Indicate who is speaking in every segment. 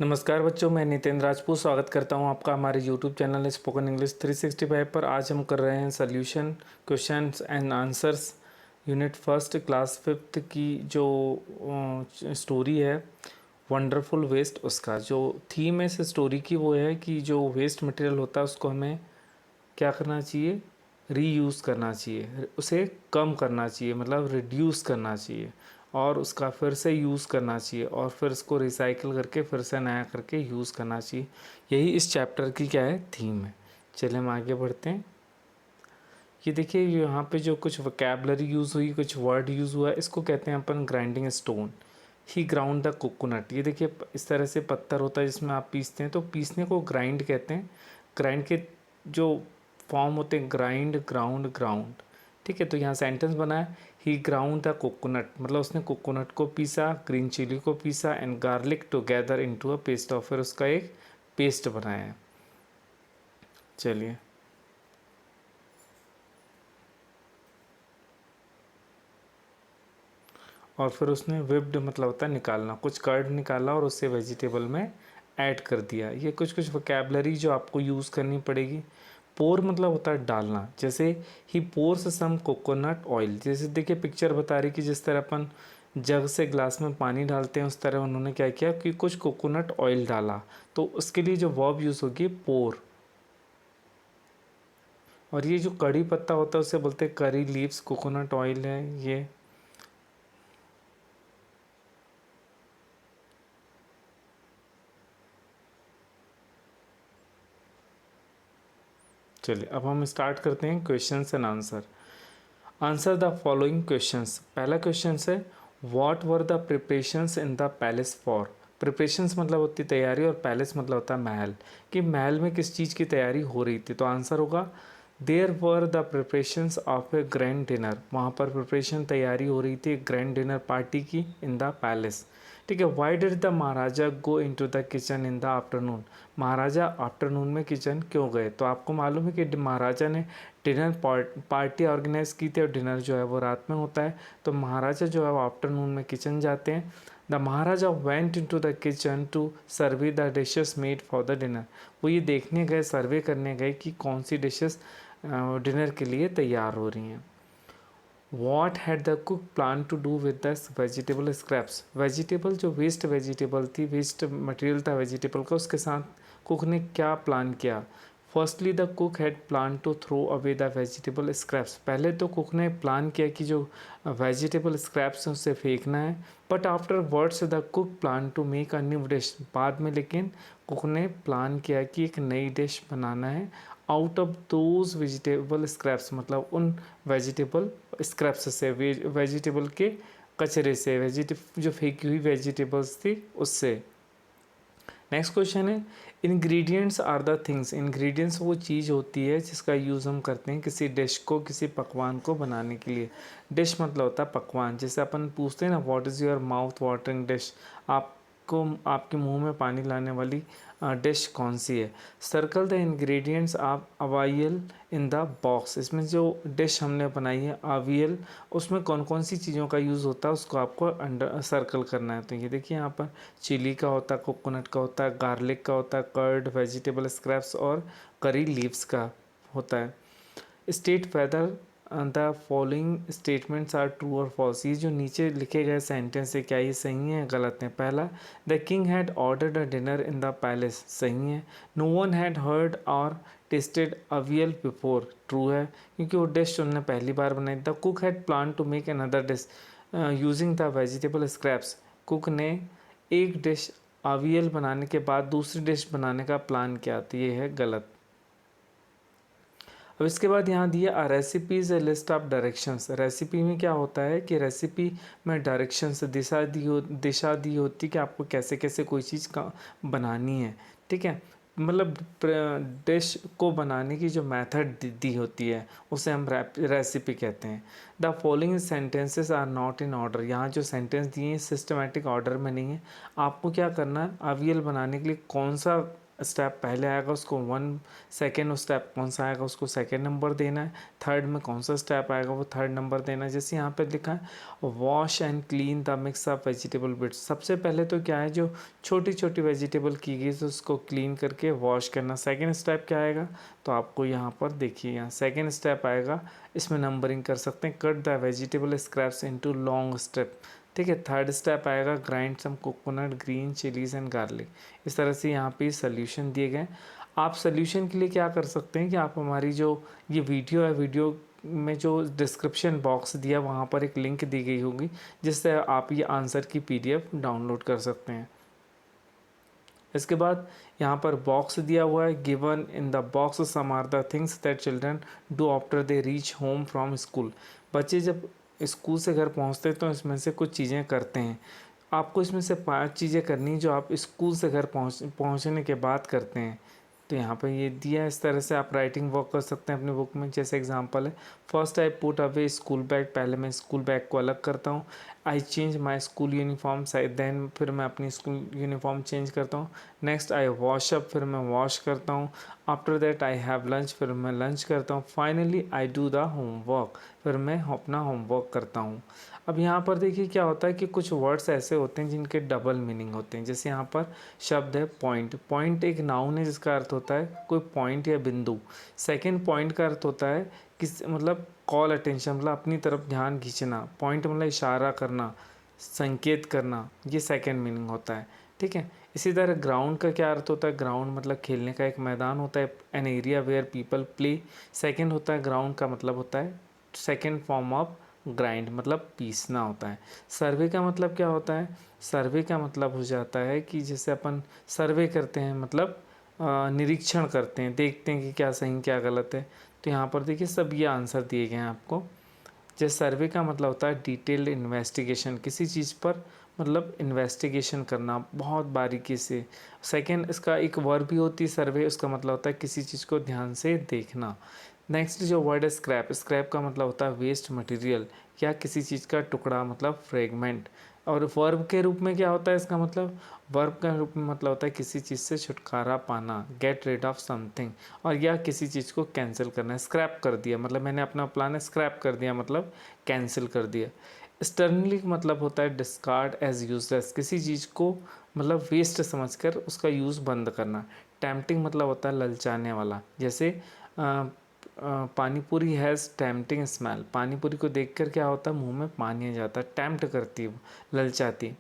Speaker 1: नमस्कार बच्चों, मैं नितिन राजपूत स्वागत करता हूं आपका हमारे YouTube चैनल स्पोकन इंग्लिश 365 पर। आज हम कर रहे हैं solution questions and answers unit first class fifth की जो स्टोरी है वंडरफुल वेस्ट। उसका जो थीम है इस स्टोरी की वो है कि जो वेस्ट मटेरियल होता है उसको हमें क्या करना चाहिए, रीयूज़ करना चाहिए, उसे कम करना चाहिए, मतलब रिड्यूस करना चाहिए और उसका फिर से यूज़ करना चाहिए और फिर इसको रिसाइकिल करके फिर से नया करके यूज़ करना चाहिए। यही इस चैप्टर की क्या है, थीम है। चलिए हम आगे बढ़ते हैं। ये देखिए यहाँ पे जो कुछ वोकैबलरी यूज़ हुई, कुछ वर्ड यूज़ हुआ है, इसको कहते हैं अपन grinding stone. He ground the coconut. ये देखिए इस तरह से पत्थर होता है जिसमें आप पीसते हैं, तो पीसने को ग्राइंड कहते हैं। ग्राइंड के जो फॉर्म होते हैं ग्राइंड, ग्राउंड, ग्राउंड। ठीक है, तो यहाँ सेंटेंस बना है ही ग्राउंड द कोकोनट, मतलब उसने कोकोनट को पीसा, ग्रीन चिली को पीसा and garlic together into a paste, और फिर उसका एक पेस्ट बनाया है। चलिए और फिर उसने विप्ड मतलब होता है निकालना, कुछ कर्ड निकाला और उससे वेजिटेबल में ऐड कर दिया। ये कुछ कुछ वोकैबलरी जो आपको यूज़ करनी पड़ेगी। पोर मतलब होता है डालना, जैसे ही पोर्स सम कोकोनट ऑयल। जैसे देखिए पिक्चर बता रही कि जिस तरह अपन जग से ग्लास में पानी डालते हैं उस तरह उन्होंने क्या किया कि कुछ कोकोनट ऑयल डाला, तो उसके लिए जो वर्ब यूज़ होगी पोर। और ये जो कड़ी पत्ता होता है उसे बोलते हैं करी लीव्स, कोकोनट ऑयल है ये। चलिए अब हम स्टार्ट करते हैं questions and answer. Answer the following questions. पहला क्वेश्चन है what were the preparations in the palace for. Preparations मतलब होती तैयारी और पैलेस मतलब होता है महल, कि महल में किस चीज़ की तैयारी हो रही थी। तो आंसर होगा there were the preparations of a grand dinner. वहाँ पर प्रिपरेशन तैयारी हो रही थी ग्रैंड डिनर पार्टी की इन द पैलेस। ठीक है, why did the maharaja go in to the kitchen in the afternoon. Maharaja afternoon में किचन क्यों गए। तो आपको मालूम है कि महाराजा ने डिनर पार्टी ऑर्गेनाइज की थी और डिनर जो है वो रात में होता है, तो महाराजा जो है वो आफ्टरनून में किचन जाते हैं। The maharaja went in to the kitchen to survey the dishes made for the dinner. वो ये देखने गए, सर्वे करने गए कि कौन सी डिशेस डिनर के लिए तैयार हो रही हैं। What had the cook plan to do with the vegetable scraps. Vegetable जो वेस्ट वेजिटेबल थी, वेस्ट मटेरियल था वेजिटेबल का, उसके साथ कुक ने क्या प्लान किया। Firstly the cook had plan to throw away the vegetable scraps. पहले तो कुक ने प्लान किया कि जो वेजिटेबल स्क्रैप्स हैं उससे फेंकना है। But afterwards the cook plan to make a new dish. बाद में लेकिन कुक ने प्लान किया कि एक नई डिश बनाना है out of those vegetable scraps, मतलब उन वेजिटेबल स्क्रैप्स से, वेजिटेबल के कचरे से, जो फेंकी हुई वेजिटेबल्स थी उससे। नेक्स्ट क्वेश्चन है ingredients are the things. Ingredients वो चीज़ होती है जिसका यूज़ हम करते हैं किसी डिश को, किसी पकवान को बनाने के लिए। डिश मतलब होता है पकवान। जैसे अपन पूछते हैं ना what is your mouth watering dish, आपको आपके मुंह में पानी लाने वाली डिश कौन सी है। सर्कल द इंग्रेडिएंट्स आप अवाइल इन द बॉक्स। इसमें जो डिश हमने बनाई है अवियल, उसमें कौन कौन सी चीज़ों का यूज़ होता है उसको आपको अंडर सर्कल करना है। तो ये देखिए यहाँ पर चिली का होता है, कोकोनट का होता है, गार्लिक का होता है, कर्ड, वेजिटेबल स्क्रैप्स और करी लीव्स का होता है। State whether the following statements are true or false. ये जो नीचे लिखे गए सेंटेंस है क्या ये सही है गलत है। पहला, the king had ordered a dinner in the palace, सही है। No one had heard or tested aviyal before, true है क्योंकि वो डिश उन्होंने पहली बार बनाई। The cook had plan to make another dish using the vegetable scraps. कुक ने एक डिश अवियल बनाने के बाद दूसरी डिश बनाने का प्लान किया, तो ये है गलत। अब इसके बाद यहाँ दिया a recipe is a list of directions. Recipe में क्या होता है कि रेसिपी में डायरेक्शंस, दिशा दी होती कि आपको कैसे कैसे कोई चीज़ का बनानी है। ठीक है, मतलब डिश को बनाने की जो मेथड दी होती है उसे हम रेसिपी कहते हैं। The following sentences are not in order. यहाँ जो सेंटेंस दिए हैं सिस्टमेटिक ऑर्डर में नहीं है। आपको क्या करना है, अवियल बनाने के लिए कौन सा स्टेप पहले आएगा उसको 1 सेकेंड स्टेप कौन सा आएगा उसको सेकेंड नंबर देना है, थर्ड में कौन सा स्टेप आएगा वो थर्ड नंबर देना है। जैसे यहाँ पे लिखा है wash and clean the mix of vegetable bits. सबसे पहले तो क्या है, जो छोटी छोटी वेजिटेबल की गई तो उसको क्लीन करके वॉश करना। सेकेंड स्टेप क्या आएगा, तो आपको यहाँ पर देखिए यहाँ सेकेंड स्टेप आएगा, इसमें नंबरिंग कर सकते हैं, cut the vegetable scraps into long step. ठीक है, थर्ड स्टेप आएगा grind some coconut, green chillies and garlic. इस तरह से यहाँ पे सोल्यूशन दिए गए। आप सोल्यूशन के लिए क्या कर सकते हैं कि आप हमारी जो ये वीडियो है, वीडियो में जो डिस्क्रिप्शन बॉक्स दिया वहाँ पर एक लिंक दी गई होगी जिससे आप ये आंसर की पीडीएफ डाउनलोड कर सकते हैं। इसके बाद यहाँ पर बॉक्स दिया हुआ है, given in the box some are the things that children do after they reach home from school. बच्चे जब स्कूल से घर पहुँचते हैं तो इसमें से कुछ चीज़ें करते हैं। आपको इसमें से 5 चीज़ें करनी जो आप स्कूल से घर पहुँचने के बाद करते हैं। तो यहाँ पर ये दिया है, इस तरह से आप राइटिंग वर्क कर सकते हैं अपने बुक में। जैसे एग्जांपल है, first I put away school bag, पहले मैं स्कूल बैग को अलग करता हूँ। I change my school uniform, then फिर मैं अपनी स्कूल यूनिफॉर्म चेंज करता हूँ। नेक्स्ट आई वॉश अप, फिर मैं वॉश करता हूँ। After that I have lunch, फिर मैं लंच करता हूँ। Finally I do the homework, फिर मैं अपना होमवर्क करता हूँ। अब यहाँ पर देखिए क्या होता है कि कुछ वर्ड्स ऐसे होते हैं जिनके डबल मीनिंग होते हैं। जैसे यहाँ पर शब्द है पॉइंट। पॉइंट एक नाउन है जिसका अर्थ होता है कोई पॉइंट या बिंदु। सेकंड पॉइंट का अर्थ होता है किस मतलब कॉल अटेंशन, मतलब अपनी तरफ ध्यान खींचना। पॉइंट मतलब इशारा करना, संकेत करना, ये सेकंड मीनिंग होता है। ठीक है, इसी तरह ग्राउंड का क्या अर्थ होता है, ग्राउंड मतलब खेलने का एक मैदान होता है, an area where people play. Second होता है ग्राउंड का मतलब होता है सेकंड फॉर्म ऑफ ग्राइंड, मतलब पीसना होता है। सर्वे का मतलब क्या होता है, सर्वे का मतलब हो जाता है कि जैसे अपन सर्वे करते हैं, मतलब निरीक्षण करते हैं, देखते हैं कि क्या सही क्या गलत है। तो यहाँ पर देखिए सब ये आंसर दिए गए हैं आपको। जैसे सर्वे का मतलब होता है डिटेल्ड इन्वेस्टिगेशन, किसी चीज़ पर मतलब इन्वेस्टिगेशन करना बहुत बारीकी से। सेकंड इसका एक वर्ब भी होती है सर्वे, उसका मतलब होता है किसी चीज़ को ध्यान से देखना। नेक्स्ट जो वर्ड है स्क्रैप, स्क्रैप का मतलब होता है वेस्ट मटेरियल या किसी चीज़ का टुकड़ा, मतलब फ्रेगमेंट। और वर्ब के रूप में क्या होता है इसका मतलब, वर्ब के रूप में मतलब होता है किसी चीज़ से छुटकारा पाना, गेट रिड ऑफ समथिंग, और या किसी चीज़ को कैंसिल करना। स्क्रैप कर दिया मतलब मैंने अपना प्लान स्क्रैप कर दिया, मतलब कैंसिल कर दिया। स्टर्नली मतलब होता है डिस्कार्ड एज यूजलेस, किसी चीज़ को मतलब वेस्ट समझकर उसका यूज़ बंद करना। टेम्पटिंग मतलब होता है ललचाने वाला। जैसे panipuri has tempting smell, panipuri को देखकर क्या होता है मुंह में पानी आ जाता है, टेम्प्ट करती है, ललचाती।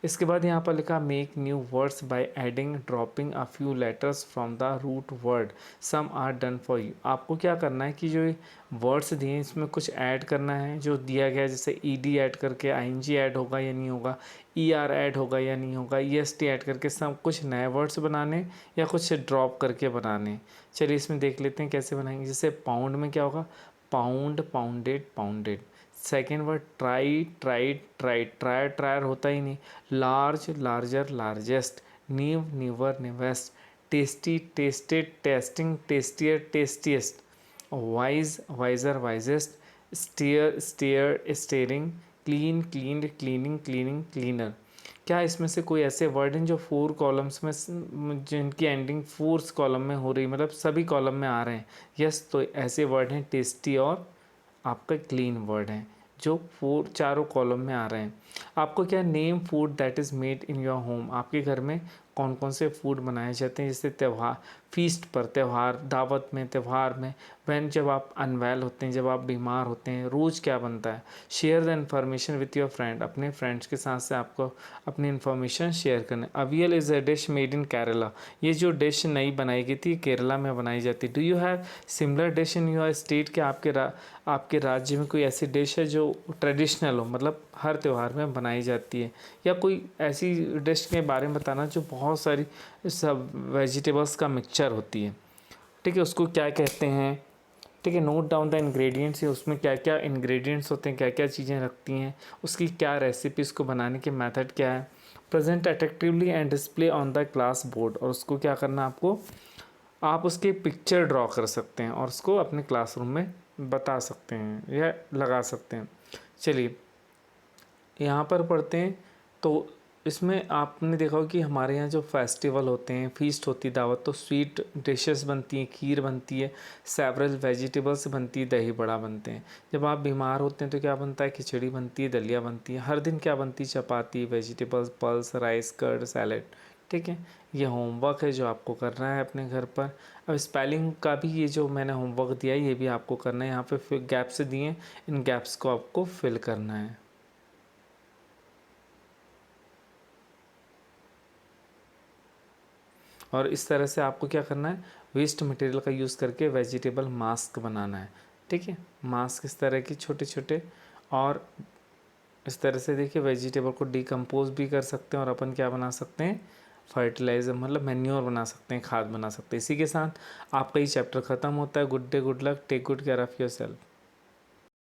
Speaker 1: इसके बाद यहाँ पर लिखा make new words by adding dropping a few letters from the root word, some are done for you. आपको क्या करना है कि जो वर्ड्स दिए हैं इसमें कुछ ऐड करना है जो दिया गया है। जैसे ईडी ऐड करके आईएनजी ऐड होगा या नहीं होगा, ईआर ऐड होगा या नहीं होगा, ईएसटी ऐड करके सब कुछ नए वर्ड्स बनाने या कुछ ड्रॉप करके बनाने। चलिए इसमें देख लेते हैं कैसे बनाएंगे। जैसे पाउंड में क्या होगा, pound, pounded, pounded. Second word try, tried, tried, trier, trier होता ही नहीं। Large, larger, largest. Naive, naiver, naivest. Tasty, tasted, tasting, tastier, tastiest. Wise, wiser, wisest. Stare, stare, staring. Clean, cleaned, cleaning, cleaning, cleaner. क्या इसमें से कोई ऐसे word हैं जो 4 कॉलम्स में जिनकी एंडिंग 4 कॉलम में हो रही, मतलब सभी कॉलम में आ रहे हैं? यस, तो ऐसे वर्ड हैं टेस्टी और आपका क्लीन वर्ड हैं जो 4 चारों कॉलम में आ रहे हैं। आपको क्या name food that is made in your home, आपके घर में कौन कौन से फूड बनाए जाते हैं? जैसे त्यौहार, फीस्ट पर, त्यौहार, दावत में, त्यौहार में। वैन जब आप अनवेल होते हैं, जब आप बीमार होते हैं, रोज़ क्या बनता है? Share the information with your friend, अपने फ्रेंड्स के साथ से आपको अपनी इन्फॉर्मेशन शेयर करना। Aviyal is a dish made in Kerala, ये जो डिश नई बनाई गई थी केरला में बनाई जाती है। Do you have similar dish in your state, के आपके राज्य में कोई ऐसी डिश है जो ट्रेडिशनल हो, मतलब हर त्यौहार में बनाई जाती है? या कोई ऐसी डिश के बारे में बताना जो बहुत सारी सब वेजिटेबल्स का मिक्सचर होती है। ठीक है, उसको क्या कहते हैं? ठीक है, नोट डाउन द इंग्रेडिएंट्स, है उसमें क्या क्या इंग्रेडिएंट्स होते हैं, क्या क्या चीज़ें रखती हैं, उसकी क्या रेसिपी, उसको बनाने के मेथड क्या है। Present attractively and display on the class board, और उसको क्या करना आपको, आप उसके पिक्चर ड्रॉ कर सकते हैं और उसको अपने क्लासरूम में बता सकते हैं या लगा सकते हैं। चलिए यहाँ पर पढ़ते हैं। तो इसमें आपने देखा होगा कि हमारे यहाँ जो फेस्टिवल होते हैं, फीस्ट होती है, दावत, तो स्वीट डिशेस बनती हैं, खीर बनती है, सेवरल वेजिटेबल्स बनती है, दही बड़ा बनते हैं। जब आप बीमार होते हैं तो क्या बनता है, खिचड़ी बनती है, दलिया बनती है, हर दिन क्या बनती है, chapati, vegetables, pulse, rice, curd, salad. ठीक है, ये होमवर्क है जो आपको करना है अपने घर पर। अब स्पेलिंग का भी ये जो मैंने होमवर्क दिया है ये भी आपको करना है। यहाँ पे गैप्स दिए, इन गैप्स को आपको फिल करना है। और इस तरह से आपको क्या करना है, वेस्ट मटेरियल का यूज़ करके वेजिटेबल मास्क बनाना है। ठीक है, मास्क इस तरह की छोटे छोटे, और इस तरह से देखिए वेजिटेबल को डिकम्पोज भी कर सकते हैं और अपन क्या बना सकते हैं, फर्टिलाइज़र मतलब मैन्योर बना सकते हैं, खाद बना सकते हैं। इसी के साथ आपका ये चैप्टर ख़त्म होता है। Good day, good luck, take good care of your self.